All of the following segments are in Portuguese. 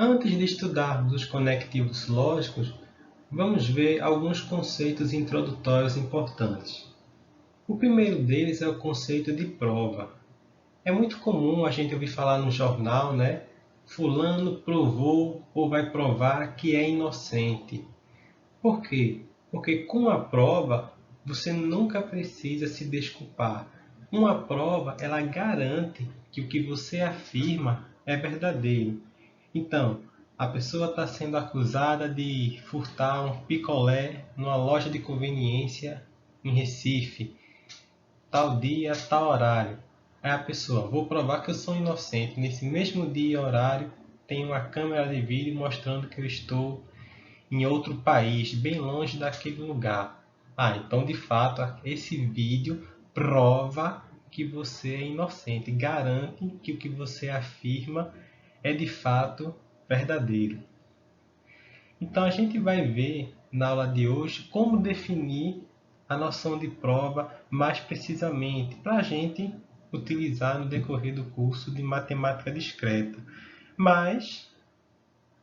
Antes de estudarmos os conectivos lógicos, vamos ver alguns conceitos introdutórios importantes. O primeiro deles é o conceito de prova. É muito comum a gente ouvir falar no jornal, né? Fulano provou ou vai provar que é inocente. Por quê? Porque com a prova você nunca precisa se desculpar. Uma prova, ela garante que o que você afirma é verdadeiro. Então, a pessoa está sendo acusada de furtar um picolé numa loja de conveniência em Recife, tal dia, tal horário. Aí a pessoa, vou provar que eu sou inocente. Nesse mesmo dia e horário, tem uma câmera de vídeo mostrando que eu estou em outro país, bem longe daquele lugar. Então de fato, esse vídeo prova que você é inocente, garante que o que você afirma é de fato verdadeiro. Então a gente vai ver na aula de hoje como definir a noção de prova mais precisamente para a gente utilizar no decorrer do curso de matemática discreta. Mas,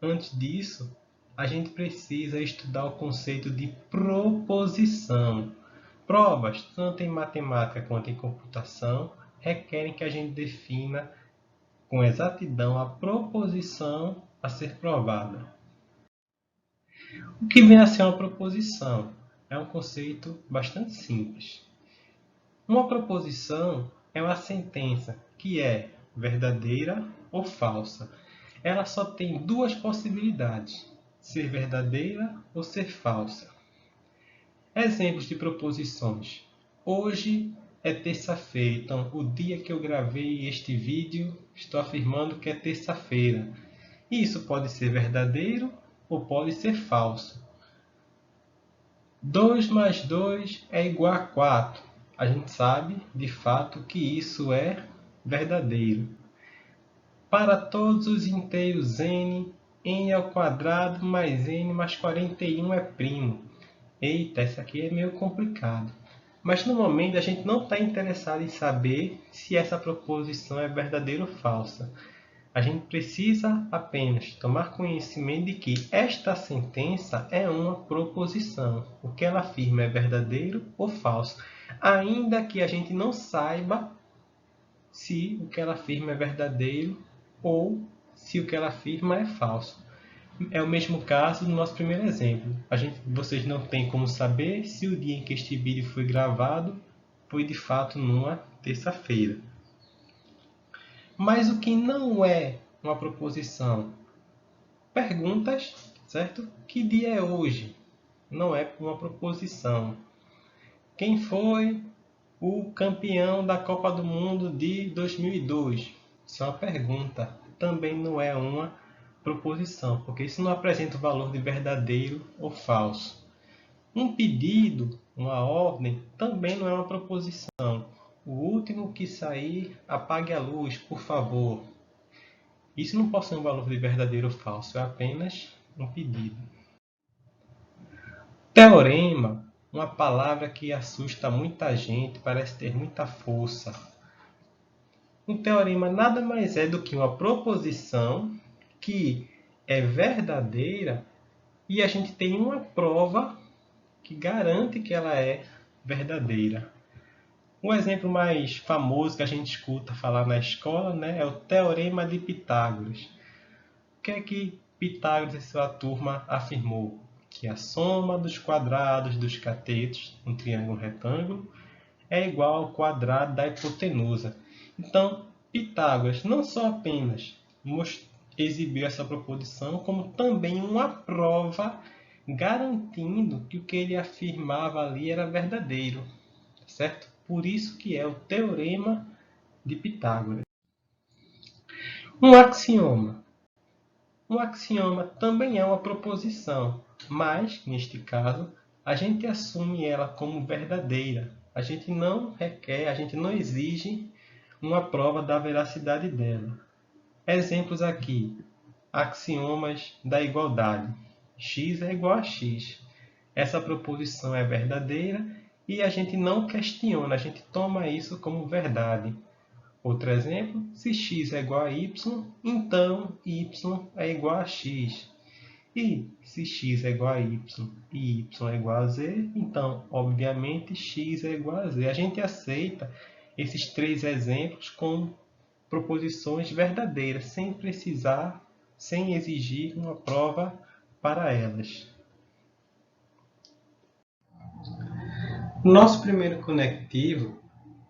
antes disso, a gente precisa estudar o conceito de proposição. Provas, tanto em matemática quanto em computação, requerem que a gente defina com exatidão a proposição a ser provada. O que vem a ser uma proposição? É um conceito bastante simples. Uma proposição é uma sentença que é verdadeira ou falsa. Ela só tem duas possibilidades: ser verdadeira ou ser falsa. Exemplos de proposições. Hoje é terça-feira, então o dia que eu gravei este vídeo, estou afirmando que é terça-feira. Isso pode ser verdadeiro ou pode ser falso. 2 mais 2 é igual a 4. A gente sabe, de fato, que isso é verdadeiro. Para todos os inteiros n, n ao quadrado mais n mais 41 é primo. Eita, essa aqui é meio complicado. Mas no momento a gente não está interessado em saber se essa proposição é verdadeira ou falsa. A gente precisa apenas tomar conhecimento de que esta sentença é uma proposição. O que ela afirma é verdadeiro ou falso, ainda que a gente não saiba se o que ela afirma é verdadeiro ou se o que ela afirma é falso. É o mesmo caso do nosso primeiro exemplo. Vocês não têm como saber se o dia em que este vídeo foi gravado foi de fato numa terça-feira. Mas o que não é uma proposição? Perguntas, certo? Que dia é hoje? Não é uma proposição. Quem foi o campeão da Copa do Mundo de 2002? Isso é uma pergunta. Também não é uma proposição, porque isso não apresenta o valor de verdadeiro ou falso. Um pedido, uma ordem, também não é uma proposição. O último que sair, apague a luz, por favor. Isso não possui um valor de verdadeiro ou falso, é apenas um pedido. Teorema, uma palavra que assusta muita gente, parece ter muita força. Um teorema nada mais é do que uma proposição que é verdadeira e a gente tem uma prova que garante que ela é verdadeira. Um exemplo mais famoso que a gente escuta falar na escola, né, é o Teorema de Pitágoras. O que é que Pitágoras e sua turma afirmou? Que a soma dos quadrados dos catetos, um triângulo retângulo, é igual ao quadrado da hipotenusa. Então, Pitágoras não só apenas exibiu essa proposição, como também uma prova garantindo que o que ele afirmava ali era verdadeiro, certo? Por isso que é o Teorema de Pitágoras. Um axioma. Um axioma também é uma proposição, mas, neste caso, a gente assume ela como verdadeira. A gente não requer, a gente não exige uma prova da veracidade dela. Exemplos aqui. Axiomas da igualdade. X é igual a x. Essa proposição é verdadeira e a gente não questiona, a gente toma isso como verdade. Outro exemplo, se x é igual a y, então y é igual a x. E se x é igual a y e y é igual a z, então, obviamente, x é igual a z. A gente aceita esses três exemplos com proposições verdadeiras, sem exigir uma prova para elas. Nosso primeiro conectivo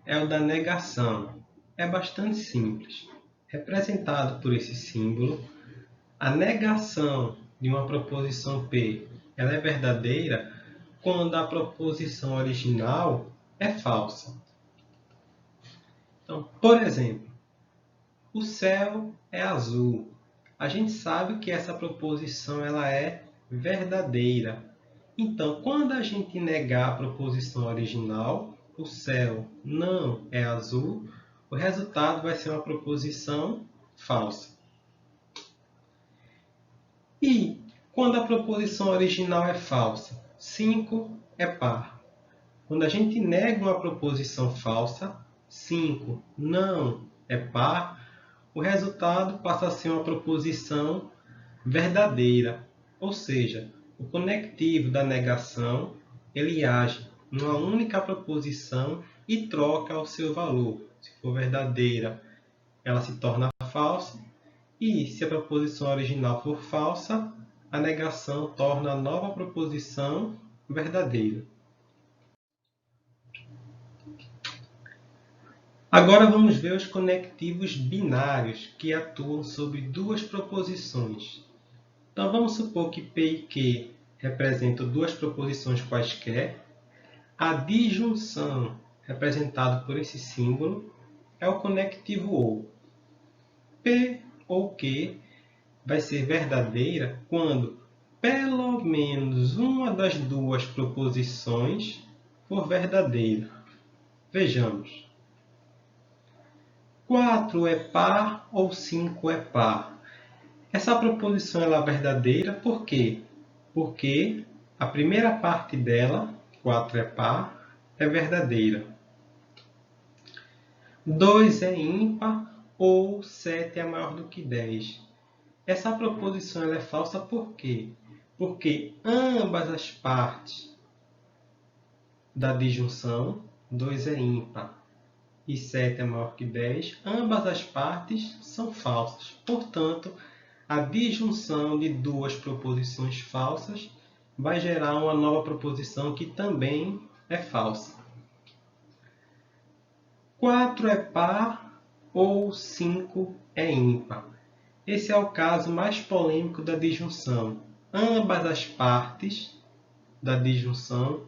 é o da negação. É bastante simples. Representado por esse símbolo, a negação de uma proposição P ela é verdadeira quando a proposição original é falsa. Então, por exemplo, o céu é azul. A gente sabe que essa proposição ela é verdadeira. Então, quando a gente negar a proposição original, o céu não é azul, o resultado vai ser uma proposição falsa. E quando a proposição original é falsa, 5 é par. Quando a gente nega uma proposição falsa, 5 não é par, o resultado passa a ser uma proposição verdadeira. Ou seja, o conectivo da negação ele age numa única proposição e troca o seu valor. Se for verdadeira, ela se torna falsa. E se a proposição original for falsa, a negação torna a nova proposição verdadeira. Agora vamos ver os conectivos binários que atuam sobre duas proposições. Então vamos supor que P e Q representam duas proposições quaisquer. A disjunção, representada por esse símbolo, é o conectivo OU. P ou Q vai ser verdadeira quando pelo menos uma das duas proposições for verdadeira. Vejamos. 4 é par ou 5 é par? Essa proposição ela é verdadeira por quê? Porque a primeira parte dela, 4 é par, é verdadeira. 2 é ímpar ou 7 é maior do que 10. Essa proposição ela é falsa por quê? Porque ambas as partes da disjunção, 2 é ímpar e 7 é maior que 10, ambas as partes são falsas. Portanto, a disjunção de duas proposições falsas vai gerar uma nova proposição que também é falsa. 4 é par ou 5 é ímpar? Esse é o caso mais polêmico da disjunção. Ambas as partes da disjunção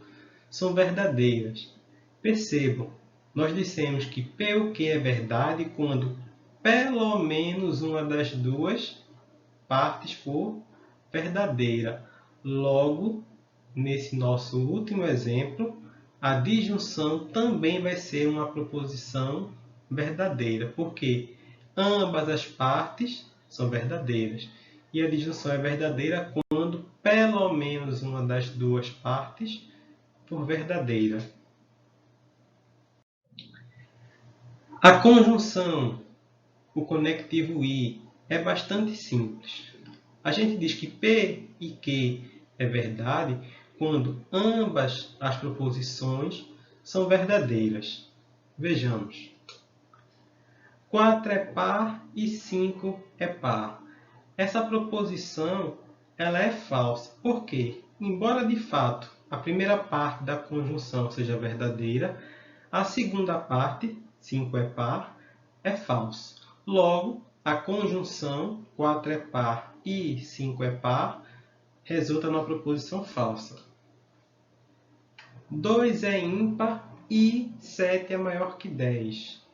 são verdadeiras. Percebam, nós dissemos que P ou Q é verdade quando pelo menos uma das duas partes for verdadeira. Logo, nesse nosso último exemplo, a disjunção também vai ser uma proposição verdadeira, porque ambas as partes são verdadeiras. E a disjunção é verdadeira quando pelo menos uma das duas partes for verdadeira. A conjunção, o conectivo I, é bastante simples. A gente diz que P e Q é verdade quando ambas as proposições são verdadeiras. Vejamos. 4 é par e 5 é par. Essa proposição ela é falsa. Por quê? Embora de fato a primeira parte da conjunção seja verdadeira, a segunda parte, 5 é par, é falsa. Logo, a conjunção 4 é par e 5 é par resulta numa proposição falsa. 2 é ímpar e 7 é maior que 10.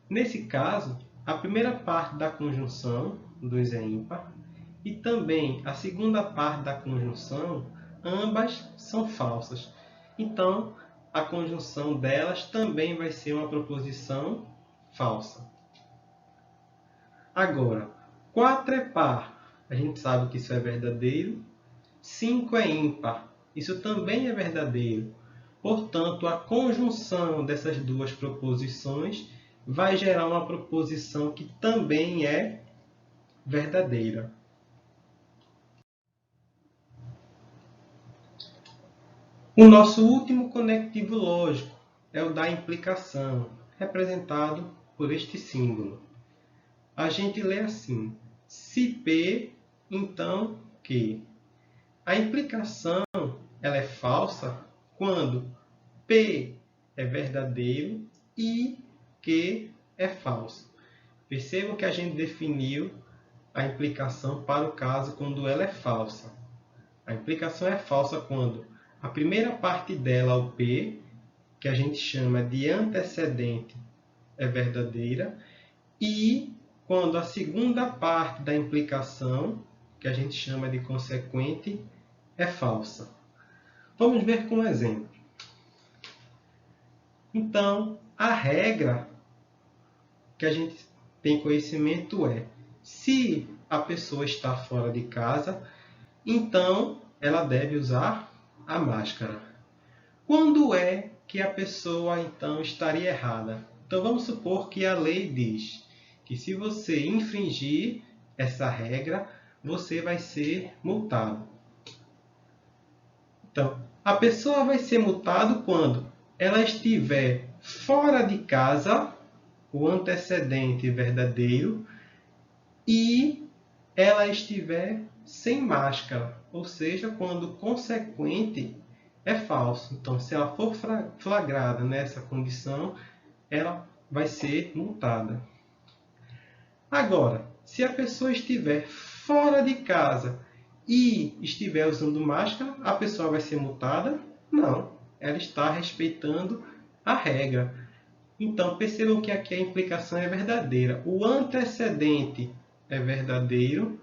Nesse caso, a primeira parte da conjunção, 2 é ímpar, e também a segunda parte da conjunção, ambas são falsas. Então, a conjunção delas também vai ser uma proposição falsa. Agora, 4 é par, a gente sabe que isso é verdadeiro. 5 é ímpar, isso também é verdadeiro. Portanto, a conjunção dessas duas proposições vai gerar uma proposição que também é verdadeira. O nosso último conectivo lógico é o da implicação, representado por este símbolo. A gente lê assim: se P, então Q. A implicação ela é falsa quando P é verdadeiro e Q é falso. Percebam que a gente definiu a implicação para o caso quando ela é falsa. A implicação é falsa quando a primeira parte dela, o P, que a gente chama de antecedente, é verdadeira, e quando a segunda parte da implicação, que a gente chama de consequente, é falsa. Vamos ver com um exemplo. Então, a regra que a gente tem conhecimento é: se a pessoa está fora de casa, então ela deve usar a máscara. Quando é que a pessoa então estaria errada? Então vamos supor que a lei diz que se você infringir essa regra, você vai ser multado. Então, a pessoa vai ser multada quando ela estiver fora de casa, o antecedente verdadeiro, e ela estiver sem máscara, ou seja, quando o consequente é falso. Então, se ela for flagrada nessa condição, ela vai ser multada. Agora, se a pessoa estiver fora de casa e estiver usando máscara, a pessoa vai ser multada? Não, ela está respeitando a regra. Então, percebam que aqui a implicação é verdadeira. O antecedente é verdadeiro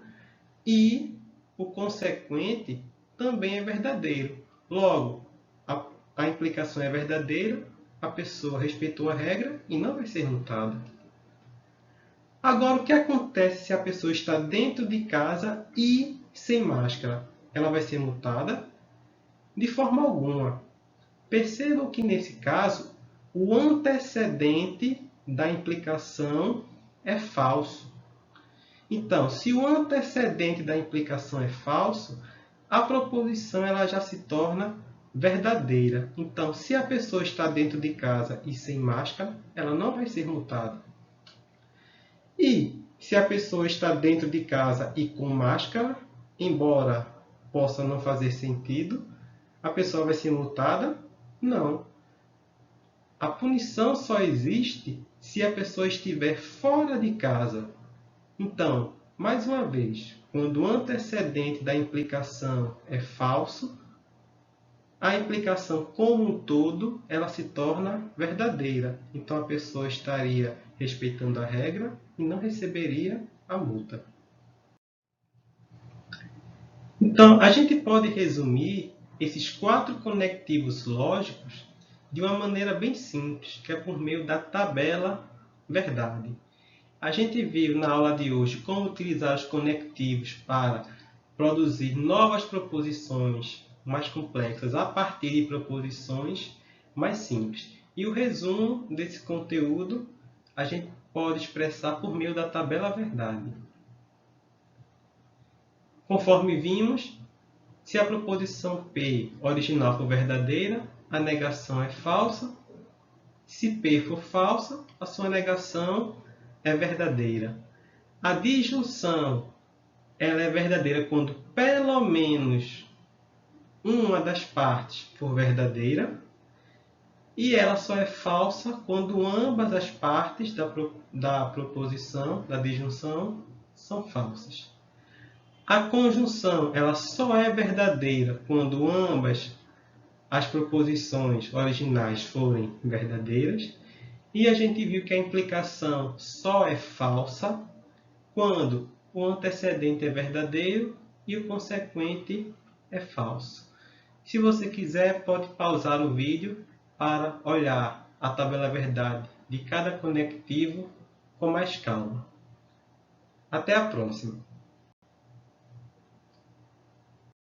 e o consequente também é verdadeiro. Logo, a implicação é verdadeira, a pessoa respeitou a regra e não vai ser multada. Agora, o que acontece se a pessoa está dentro de casa e sem máscara? Ela vai ser multada? De forma alguma. Percebam que, nesse caso, o antecedente da implicação é falso. Então, se o antecedente da implicação é falso, a proposição ela já se torna verdadeira. Então, se a pessoa está dentro de casa e sem máscara, ela não vai ser multada. E se a pessoa está dentro de casa e com máscara, embora possa não fazer sentido, a pessoa vai ser multada? Não. A punição só existe se a pessoa estiver fora de casa. Então, mais uma vez, quando o antecedente da implicação é falso, a implicação como um todo ela se torna verdadeira. Então, a pessoa estaria respeitando a regra e não receberia a multa. Então, a gente pode resumir esses 4 conectivos lógicos de uma maneira bem simples, que é por meio da tabela verdade. A gente viu na aula de hoje como utilizar os conectivos para produzir novas proposições mais complexas a partir de proposições mais simples. E o resumo desse conteúdo a gente pode expressar por meio da tabela verdade. Conforme vimos, se a proposição P original for verdadeira, a negação é falsa. Se P for falsa, a sua negação é verdadeira. A disjunção ela é verdadeira quando pelo menos uma das partes for verdadeira. E ela só é falsa quando ambas as partes da proposição, da disjunção, são falsas. A conjunção ela só é verdadeira quando ambas as proposições originais forem verdadeiras. E a gente viu que a implicação só é falsa quando o antecedente é verdadeiro e o consequente é falso. Se você quiser, pode pausar o vídeo para olhar a tabela verdade de cada conectivo com mais calma. Até a próxima!